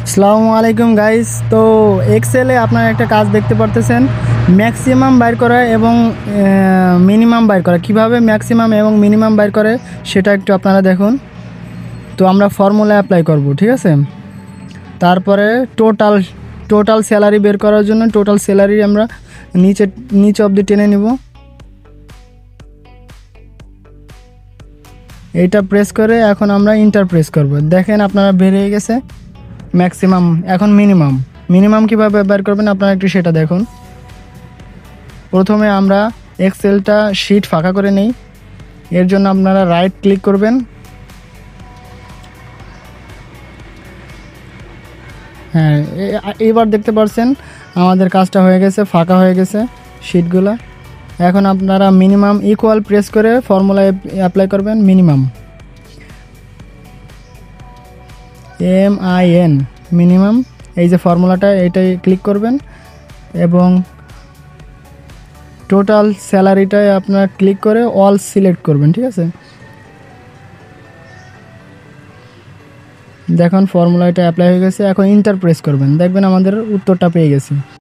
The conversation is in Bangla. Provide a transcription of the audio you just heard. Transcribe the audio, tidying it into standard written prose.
আসসালামু আলাইকুম গাইস। তো এক্সেলে আপনারা একটা কাজ দেখতে পারতেছেন, ম্যাক্সিমাম বাইর করা এবং মিনিমাম বাইর করা। কিভাবে ম্যাক্সিমাম এবং মিনিমাম বাইর করে সেটা একটু আপনারা দেখুন। তো আমরা ফর্মুলা অ্যাপ্লাই করব, ঠিক আছে। তারপরে টোটাল স্যালারি বের করার জন্য টোটাল স্যালারি আমরা নিচে অবধি টেনে নিব। এইটা প্রেস করে এখন আমরা ইন্টার প্রেস করব। দেখেন আপনারা বের হয়ে গেছে ম্যাক্সিমাম। এখন মিনিমাম কিভাবে বের করবেন আপনারা একটু সেটা দেখুন। প্রথমে আমরা এক্সেলটা শিট ফাঁকা করে নেই। এর জন্য আপনারা রাইট ক্লিক করবেন। হ্যাঁ, এবার দেখতে পাচ্ছেন আমাদের কাজটা হয়ে গেছে, ফাঁকা হয়ে গেছে শিটগুলো। এখন আপনারা মিনিমাম ইকুয়াল প্রেস করে ফর্মুলা অ্যাপ্লাই করবেন। MIN মিনিমাম, এই যে ফর্মুলাটা এইটাই ক্লিক করবেন এবং টোটাল স্যালারিটায় আপনারা ক্লিক করে অল সিলেক্ট করবেন, ঠিক আছে। দেখুন ফর্মুলাটা অ্যাপ্লাই হয়ে গেছে। এখন ইন্টার প্রেস করবেন, দেখবেন আমাদের উত্তরটা পেয়ে গেছি।